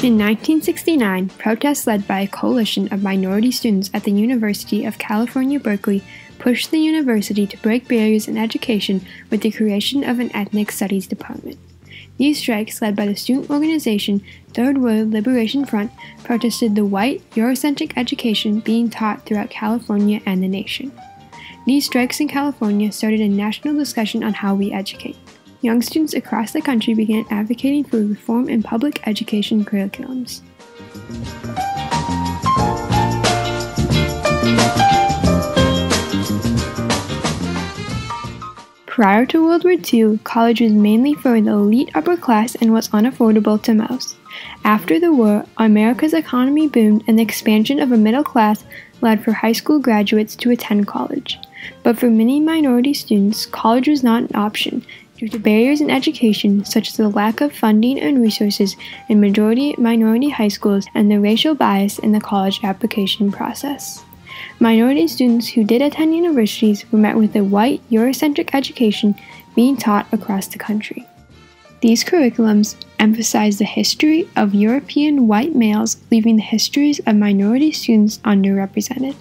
In 1969, protests led by a coalition of minority students at the University of California, Berkeley pushed the university to break barriers in education with the creation of an ethnic studies department. These strikes, led by the student organization Third World Liberation Front, protested the white, Eurocentric education being taught throughout California and the nation. These strikes in California started a national discussion on how we educate. Young students across the country began advocating for reform in public education curriculums. Prior to World War II, college was mainly for the elite upper class and was unaffordable to most. After the war, America's economy boomed and the expansion of a middle class led for high school graduates to attend college. But for many minority students, college was not an option due to barriers in education such as the lack of funding and resources in majority-minority high schools and the racial bias in the college application process. Minority students who did attend universities were met with a white, Eurocentric education being taught across the country. These curriculums emphasize the history of European white males, leaving the histories of minority students underrepresented.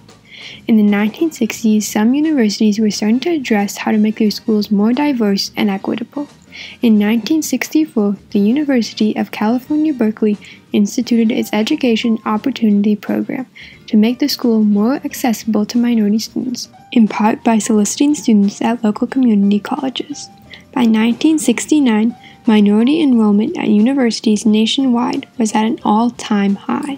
In the 1960s, some universities were starting to address how to make their schools more diverse and equitable. In 1964, the University of California, Berkeley instituted its Education Opportunity Program to make the school more accessible to minority students, in part by soliciting students at local community colleges. By 1969, minority enrollment at universities nationwide was at an all-time high.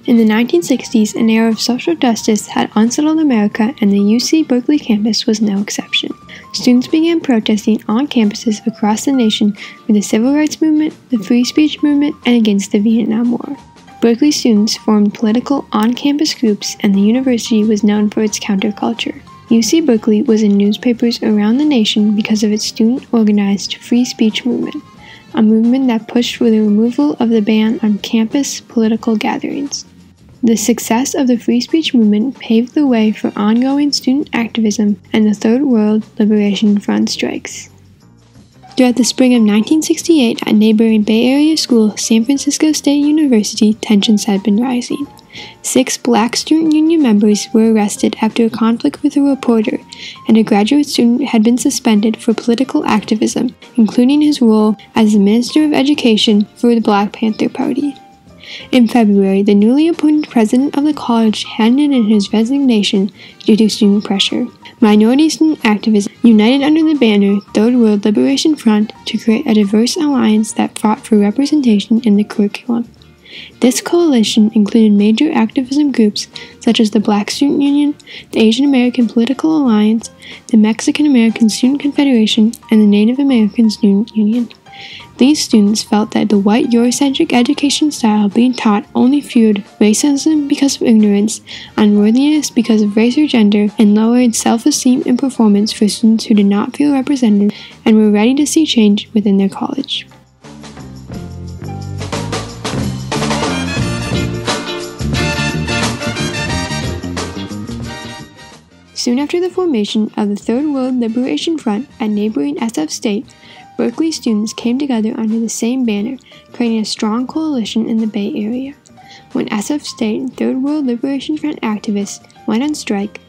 In the 1960s, an era of social justice had unsettled America, and the UC Berkeley campus was no exception. Students began protesting on campuses across the nation for the civil rights movement, the free speech movement, and against the Vietnam War. Berkeley students formed political on-campus groups, and the university was known for its counterculture. UC Berkeley was in newspapers around the nation because of its student-organized free speech movement, a movement that pushed for the removal of the ban on campus political gatherings. The success of the free speech movement paved the way for ongoing student activism and the Third World Liberation Front strikes. Throughout the spring of 1968, at neighboring Bay Area school, San Francisco State University, tensions had been rising. 6 black student union members were arrested after a conflict with a reporter, and a graduate student had been suspended for political activism, including his role as the Minister of Education for the Black Panther Party. In February, the newly appointed president of the college handed in his resignation due to student pressure. Minority student activists united under the banner Third World Liberation Front to create a diverse alliance that fought for representation in the curriculum. This coalition included major activism groups such as the Black Student Union, the Asian American Political Alliance, the Mexican American Student Confederation, and the Native American Student Union. These students felt that the white Eurocentric education style being taught only fueled racism because of ignorance, unworthiness because of race or gender, and lowered self-esteem and performance for students who did not feel represented and were ready to see change within their college. Soon after the formation of the Third World Liberation Front at neighboring SF State, Berkeley students came together under the same banner, creating a strong coalition in the Bay Area. When SF State and Third World Liberation Front activists went on strike,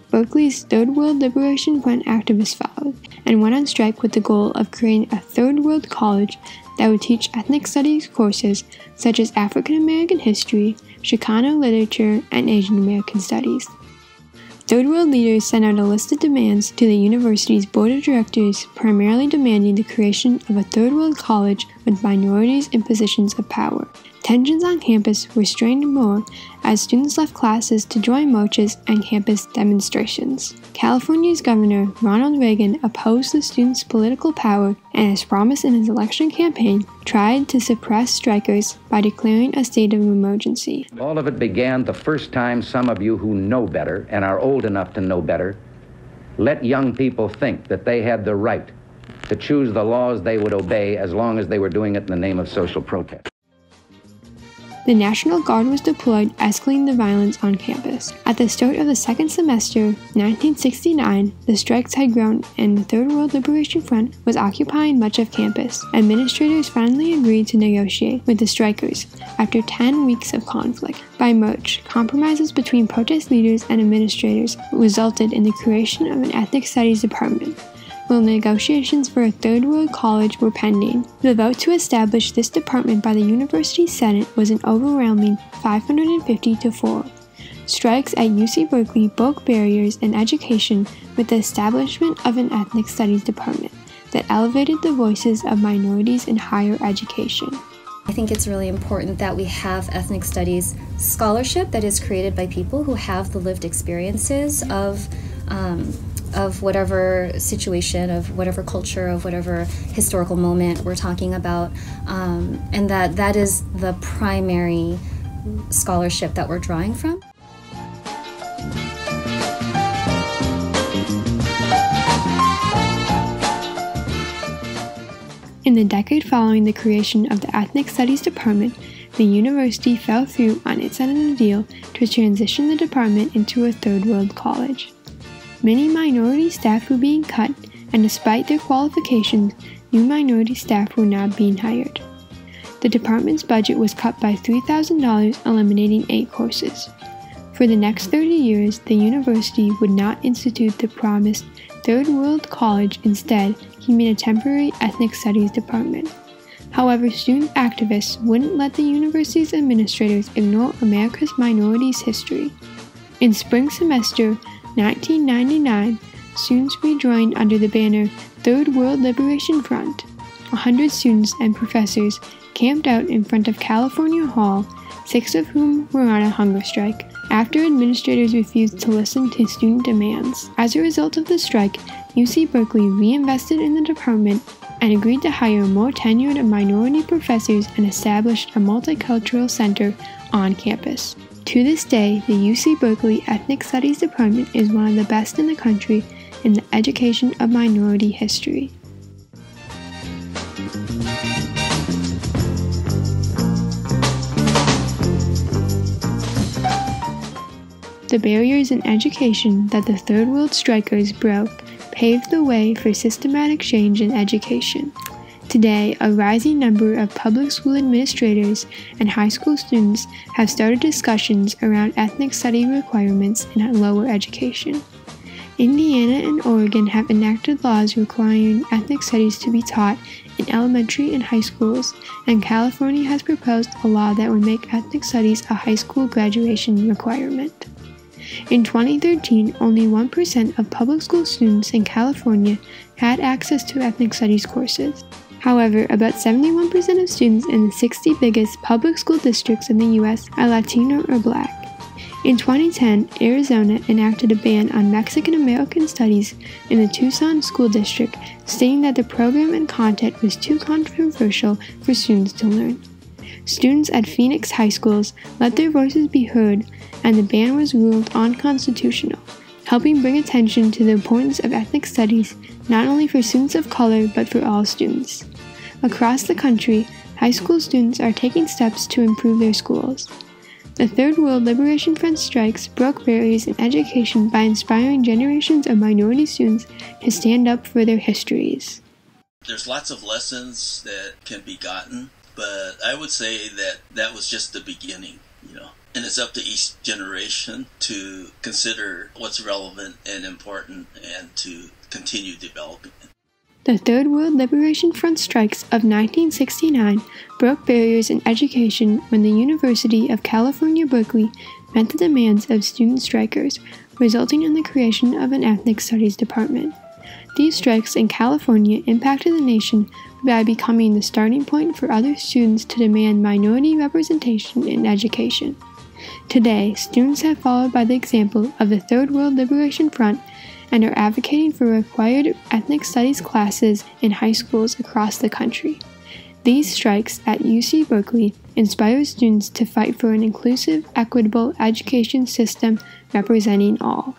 Berkeley's Third World Liberation Front activists followed, and went on strike with the goal of creating a third world college that would teach ethnic studies courses such as African American history, Chicano literature, and Asian American studies. Third World leaders sent out a list of demands to the university's board of directors, primarily demanding the creation of a third world college with minorities in positions of power. Tensions on campus were strained more as students left classes to join marches and campus demonstrations. California's Governor Ronald Reagan opposed the students' political power and, as promised in his election campaign, tried to suppress strikers by declaring a state of emergency. All of it began the first time some of you who know better and are old enough to know better let young people think that they had the right to choose the laws they would obey as long as they were doing it in the name of social protest. The National Guard was deployed, escalating the violence on campus. At the start of the second semester, 1969, the strikes had grown and the Third World Liberation Front was occupying much of campus. Administrators finally agreed to negotiate with the strikers after 10 weeks of conflict. By March, compromises between protest leaders and administrators resulted in the creation of an ethnic studies department, while negotiations for a third world college were pending. The vote to establish this department by the University Senate was an overwhelming 550 to 4. Strikes at UC Berkeley broke barriers in education with the establishment of an ethnic studies department that elevated the voices of minorities in higher education. I think it's really important that we have ethnic studies scholarship that is created by people who have the lived experiences of whatever situation, of whatever culture, of whatever historical moment we're talking about, and that is the primary scholarship that we're drawing from. In the decade following the creation of the Ethnic Studies Department, the university fell through on its end of the deal to transition the department into a third world college. Many minority staff were being cut, and despite their qualifications, new minority staff were not being hired. The department's budget was cut by $3,000, eliminating 8 courses. For the next 30 years, the university would not institute the promised Third World College, instead keeping a temporary ethnic studies department. However, student activists wouldn't let the university's administrators ignore America's minorities' history. In spring semester 1999, students rejoined under the banner Third World Liberation Front. 100 students and professors camped out in front of California Hall, 6 of whom were on a hunger strike, after administrators refused to listen to student demands. As a result of the strike, UC Berkeley reinvested in the department and agreed to hire more tenured minority professors and established a multicultural center on campus. To this day, the UC Berkeley Ethnic Studies Department is one of the best in the country in the education of minority history. The barriers in education that the Third World strikers broke paved the way for systematic change in education. Today, a rising number of public school administrators and high school students have started discussions around ethnic study requirements in lower education. Indiana and Oregon have enacted laws requiring ethnic studies to be taught in elementary and high schools, and California has proposed a law that would make ethnic studies a high school graduation requirement. In 2013, only 1% of public school students in California had access to ethnic studies courses. However, about 71% of students in the 60 biggest public school districts in the U.S. are Latino or Black. In 2010, Arizona enacted a ban on Mexican American studies in the Tucson School District, stating that the program and content was too controversial for students to learn. Students at Phoenix high schools let their voices be heard, and the ban was ruled unconstitutional, helping bring attention to the importance of ethnic studies not only for students of color but for all students. Across the country, high school students are taking steps to improve their schools. The Third World Liberation Front strikes broke barriers in education by inspiring generations of minority students to stand up for their histories. There's lots of lessons that can be gotten, but I would say that was just the beginning, And it's up to each generation to consider what's relevant and important and to continue developing it. The Third World Liberation Front strikes of 1969 broke barriers in education when the University of California, Berkeley met the demands of student strikers, resulting in the creation of an ethnic studies department. These strikes in California impacted the nation by becoming the starting point for other students to demand minority representation in education. Today, students have followed by the example of the Third World Liberation Front and are advocating for required ethnic studies classes in high schools across the country. These strikes at UC Berkeley inspire students to fight for an inclusive, equitable education system representing all.